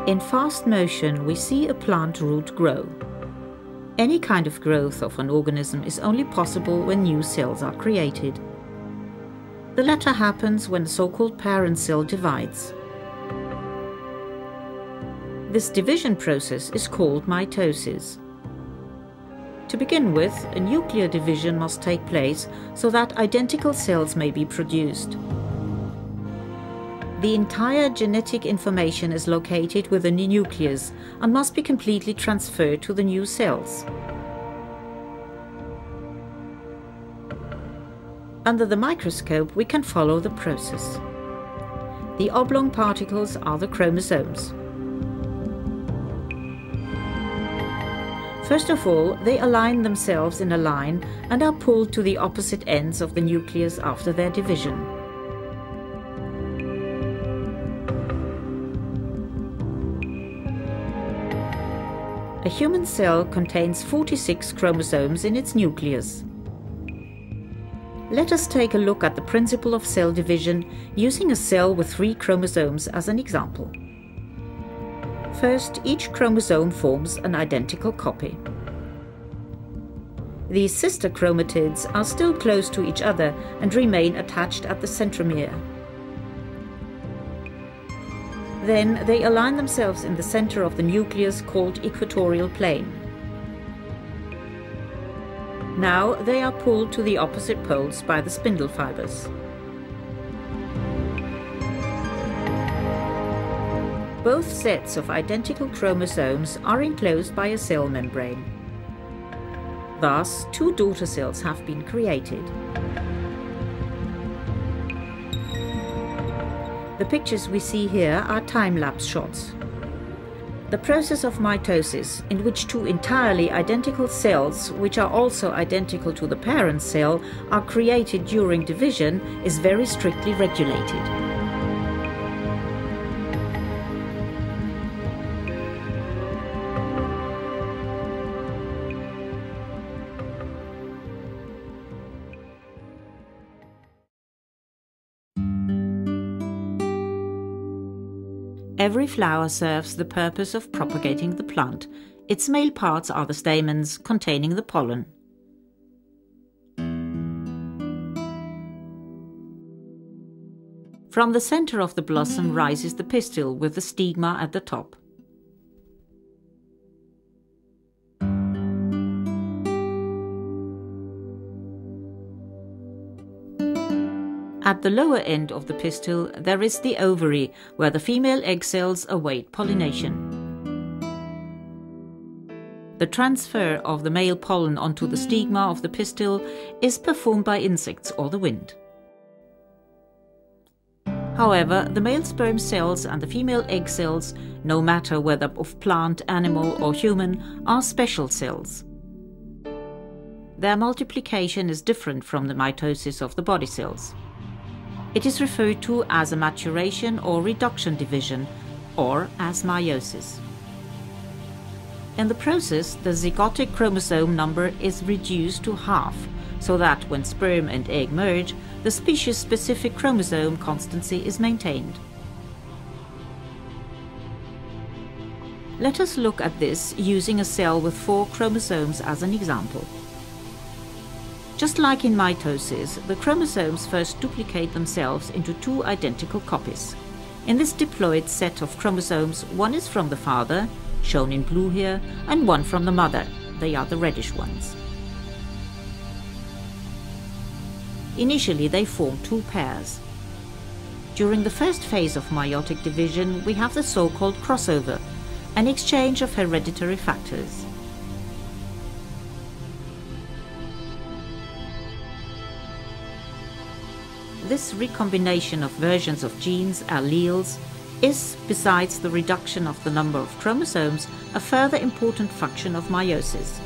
In fast motion, we see a plant root grow. Any kind of growth of an organism is only possible when new cells are created. The latter happens when the so-called parent cell divides. This division process is called mitosis. To begin with, a nuclear division must take place so that identical cells may be produced. The entire genetic information is located within the nucleus and must be completely transferred to the new cells. Under the microscope, we can follow the process. The oblong particles are the chromosomes. First of all, they align themselves in a line and are pulled to the opposite ends of the nucleus after their division. A human cell contains 46 chromosomes in its nucleus. Let us take a look at the principle of cell division using a cell with 3 chromosomes as an example. First, each chromosome forms an identical copy. These sister chromatids are still close to each other and remain attached at the centromere. Then they align themselves in the center of the nucleus called equatorial plane. Now they are pulled to the opposite poles by the spindle fibers. Both sets of identical chromosomes are enclosed by a cell membrane. Thus, 2 daughter cells have been created. The pictures we see here are time-lapse shots. The process of mitosis, in which 2 entirely identical cells, which are also identical to the parent cell, are created during division, is very strictly regulated. Every flower serves the purpose of propagating the plant. Its male parts are the stamens containing the pollen. From the center of the blossom rises the pistil with the stigma at the top. At the lower end of the pistil there is the ovary, where the female egg cells await pollination. The transfer of the male pollen onto the stigma of the pistil is performed by insects or the wind. However, the male sperm cells and the female egg cells, no matter whether of plant, animal or human, are special cells. Their multiplication is different from the mitosis of the body cells. It is referred to as a maturation or reduction division, or as meiosis. In the process, the zygotic chromosome number is reduced to half, so that when sperm and egg merge, the species-specific chromosome constancy is maintained. Let us look at this using a cell with 4 chromosomes as an example. Just like in mitosis, the chromosomes first duplicate themselves into 2 identical copies. In this diploid set of chromosomes, one is from the father, shown in blue here, and one from the mother. They are the reddish ones. Initially, they form 2 pairs. During the first phase of meiotic division, we have the so-called crossover, an exchange of hereditary factors. This recombination of versions of genes, alleles, is, besides the reduction of the number of chromosomes, a further important function of meiosis.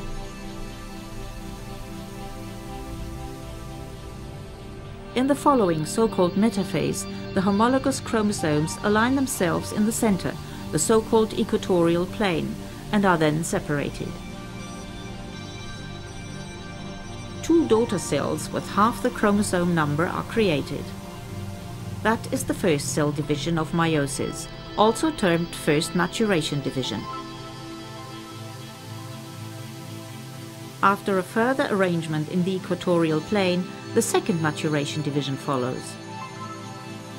In the following so-called metaphase, the homologous chromosomes align themselves in the center, the so-called equatorial plane, and are then separated. 2 daughter cells with half the chromosome number are created. That is the first cell division of meiosis, also termed first maturation division. After a further arrangement in the equatorial plane, the second maturation division follows.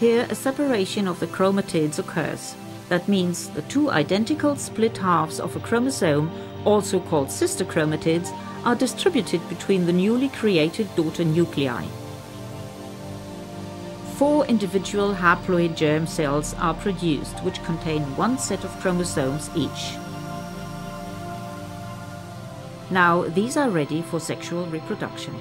Here a separation of the chromatids occurs. That means the two identical split halves of a chromosome, also called sister chromatids, are distributed between the newly created daughter nuclei. 4 individual haploid germ cells are produced, which contain one set of chromosomes each. Now these are ready for sexual reproduction.